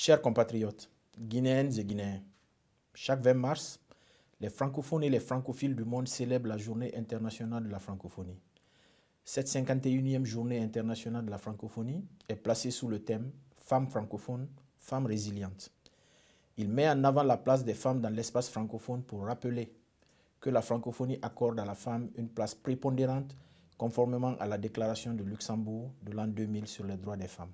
Chers compatriotes, Guinéennes et Guinéens, chaque 20 mars, les francophones et les francophiles du monde célèbrent la Journée internationale de la francophonie. Cette 51e Journée internationale de la francophonie est placée sous le thème « Femmes francophones, femmes résilientes ». Il met en avant la place des femmes dans l'espace francophone pour rappeler que la francophonie accorde à la femme une place prépondérante conformément à la déclaration de Luxembourg de l'an 2000 sur les droits des femmes.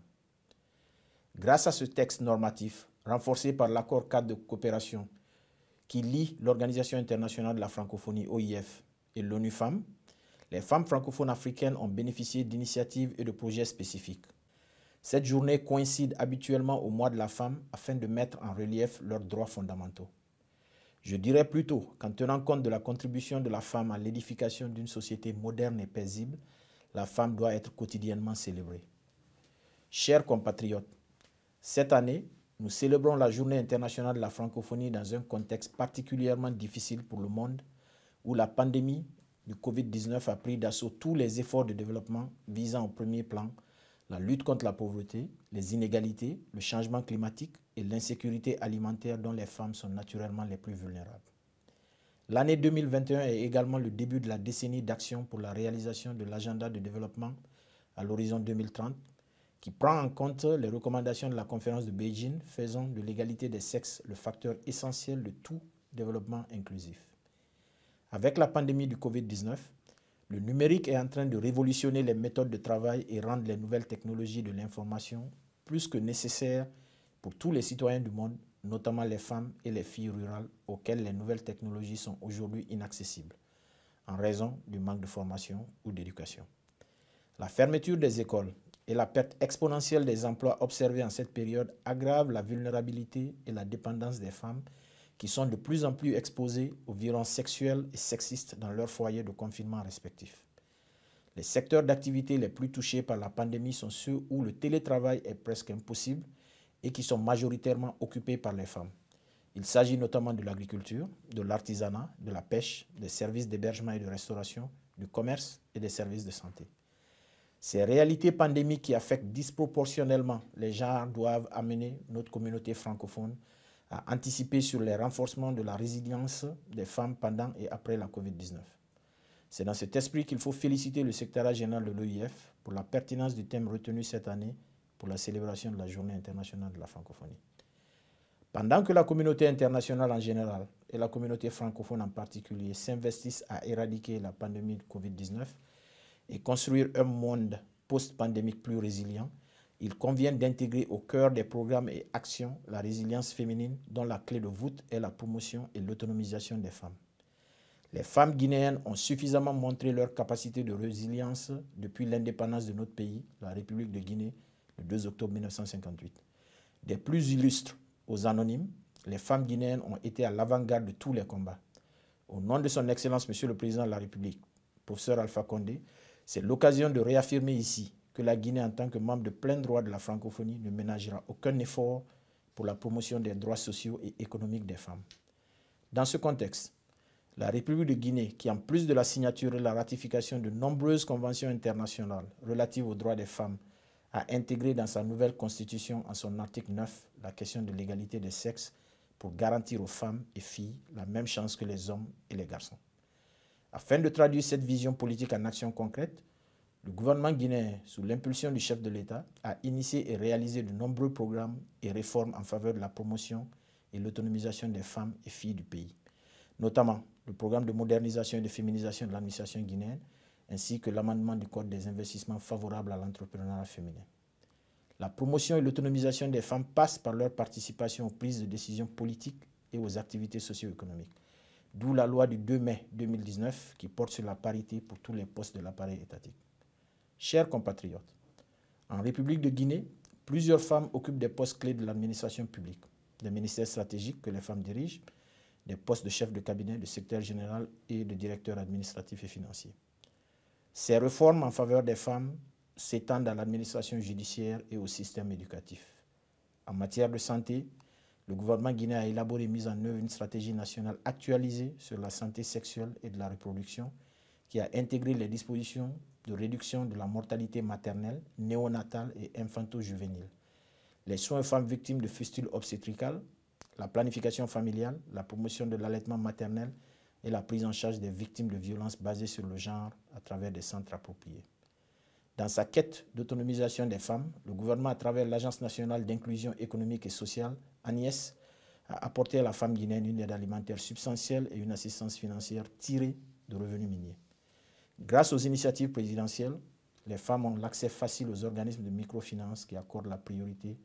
Grâce à ce texte normatif, renforcé par l'accord cadre de coopération qui lie l'Organisation internationale de la francophonie, OIF, et l'ONU Femmes, les femmes francophones africaines ont bénéficié d'initiatives et de projets spécifiques. Cette journée coïncide habituellement au mois de la femme afin de mettre en relief leurs droits fondamentaux. Je dirais plutôt qu'en tenant compte de la contribution de la femme à l'édification d'une société moderne et paisible, la femme doit être quotidiennement célébrée. Chers compatriotes, cette année, nous célébrons la Journée internationale de la francophonie dans un contexte particulièrement difficile pour le monde où la pandémie du Covid-19 a pris d'assaut tous les efforts de développement visant au premier plan la lutte contre la pauvreté, les inégalités, le changement climatique et l'insécurité alimentaire dont les femmes sont naturellement les plus vulnérables. L'année 2021 est également le début de la décennie d'action pour la réalisation de l'agenda de développement à l'horizon 2030 qui prend en compte les recommandations de la conférence de Beijing faisant de l'égalité des sexes le facteur essentiel de tout développement inclusif. Avec la pandémie du Covid-19, le numérique est en train de révolutionner les méthodes de travail et rendre les nouvelles technologies de l'information plus que nécessaires pour tous les citoyens du monde, notamment les femmes et les filles rurales auxquelles les nouvelles technologies sont aujourd'hui inaccessibles, en raison du manque de formation ou d'éducation. La fermeture des écoles et la perte exponentielle des emplois observés en cette période aggravent la vulnérabilité et la dépendance des femmes qui sont de plus en plus exposées aux violences sexuelles et sexistes dans leurs foyers de confinement respectifs. Les secteurs d'activité les plus touchés par la pandémie sont ceux où le télétravail est presque impossible et qui sont majoritairement occupés par les femmes. Il s'agit notamment de l'agriculture, de l'artisanat, de la pêche, des services d'hébergement et de restauration, du commerce et des services de santé. Ces réalités pandémiques qui affectent disproportionnellement les genres doivent amener notre communauté francophone à anticiper sur les renforcements de la résilience des femmes pendant et après la COVID-19. C'est dans cet esprit qu'il faut féliciter le secrétariat général de l'OIF pour la pertinence du thème retenu cette année pour la célébration de la Journée internationale de la francophonie. Pendant que la communauté internationale en général et la communauté francophone en particulier s'investissent à éradiquer la pandémie de COVID-19, et construire un monde post-pandémique plus résilient, il convient d'intégrer au cœur des programmes et actions la résilience féminine dont la clé de voûte est la promotion et l'autonomisation des femmes. Les femmes guinéennes ont suffisamment montré leur capacité de résilience depuis l'indépendance de notre pays, la République de Guinée, le 2 octobre 1958. Des plus illustres aux anonymes, les femmes guinéennes ont été à l'avant-garde de tous les combats. Au nom de son Excellence, Monsieur le Président de la République, professeur Alpha Condé, c'est l'occasion de réaffirmer ici que la Guinée, en tant que membre de plein droit de la francophonie, ne ménagera aucun effort pour la promotion des droits sociaux et économiques des femmes. Dans ce contexte, la République de Guinée, qui en plus de la signature et la ratification de nombreuses conventions internationales relatives aux droits des femmes, a intégré dans sa nouvelle constitution, en son article 9, la question de l'égalité des sexes pour garantir aux femmes et filles la même chance que les hommes et les garçons. Afin de traduire cette vision politique en action concrète, le gouvernement guinéen, sous l'impulsion du chef de l'État, a initié et réalisé de nombreux programmes et réformes en faveur de la promotion et l'autonomisation des femmes et filles du pays, notamment le programme de modernisation et de féminisation de l'administration guinéenne, ainsi que l'amendement du Code des investissements favorables à l'entrepreneuriat féminin. La promotion et l'autonomisation des femmes passent par leur participation aux prises de décisions politiques et aux activités socio-économiques. D'où la loi du 2 mai 2019 qui porte sur la parité pour tous les postes de l'appareil étatique. Chers compatriotes, en République de Guinée, plusieurs femmes occupent des postes clés de l'administration publique, des ministères stratégiques que les femmes dirigent, des postes de chef de cabinet, de secrétaire général et de directeur administratif et financier. Ces réformes en faveur des femmes s'étendent à l'administration judiciaire et au système éducatif. En matière de santé, le gouvernement guinéen a élaboré et mis en œuvre une stratégie nationale actualisée sur la santé sexuelle et de la reproduction qui a intégré les dispositions de réduction de la mortalité maternelle, néonatale et infanto-juvénile, les soins aux femmes victimes de fistules obstétricales, la planification familiale, la promotion de l'allaitement maternel et la prise en charge des victimes de violences basées sur le genre à travers des centres appropriés. Dans sa quête d'autonomisation des femmes, le gouvernement, à travers l'Agence nationale d'inclusion économique et sociale, ANIES, a apporté à la femme guinéenne une aide alimentaire substantielle et une assistance financière tirée de revenus miniers. Grâce aux initiatives présidentielles, les femmes ont l'accès facile aux organismes de microfinance qui accordent la priorité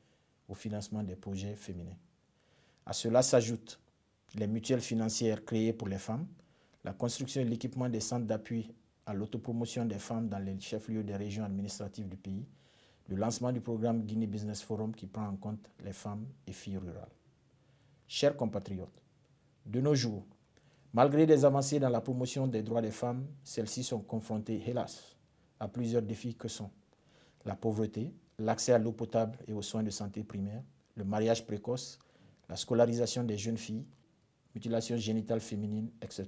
au financement des projets féminins. À cela s'ajoutent les mutuelles financières créées pour les femmes, la construction et l'équipement des centres d'appui à l'autopromotion des femmes dans les chefs-lieux des régions administratives du pays, le lancement du programme Guinée Business Forum qui prend en compte les femmes et filles rurales. Chers compatriotes, de nos jours, malgré des avancées dans la promotion des droits des femmes, celles-ci sont confrontées, hélas, à plusieurs défis que sont la pauvreté, l'accès à l'eau potable et aux soins de santé primaires, le mariage précoce, la scolarisation des jeunes filles, mutilation génitale féminine, etc.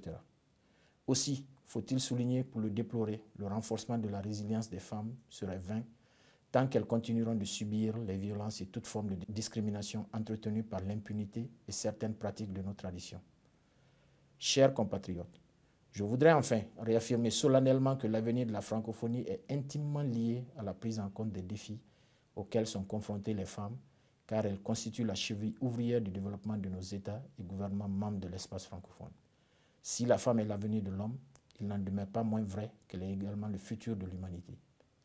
Aussi, faut-il souligner pour le déplorer, le renforcement de la résilience des femmes serait vain tant qu'elles continueront de subir les violences et toute forme de discrimination entretenues par l'impunité et certaines pratiques de nos traditions. Chers compatriotes, je voudrais enfin réaffirmer solennellement que l'avenir de la francophonie est intimement lié à la prise en compte des défis auxquels sont confrontées les femmes, car elles constituent la cheville ouvrière du développement de nos États et gouvernements membres de l'espace francophone. Si la femme est l'avenir de l'homme, il n'en demeure pas moins vrai qu'elle est également le futur de l'humanité.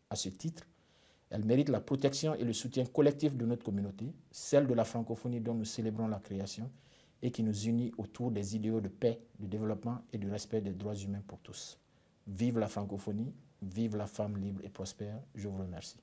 À ce titre, elle mérite la protection et le soutien collectif de notre communauté, celle de la francophonie dont nous célébrons la création et qui nous unit autour des idéaux de paix, de développement et du respect des droits humains pour tous. Vive la francophonie, vive la femme libre et prospère. Je vous remercie.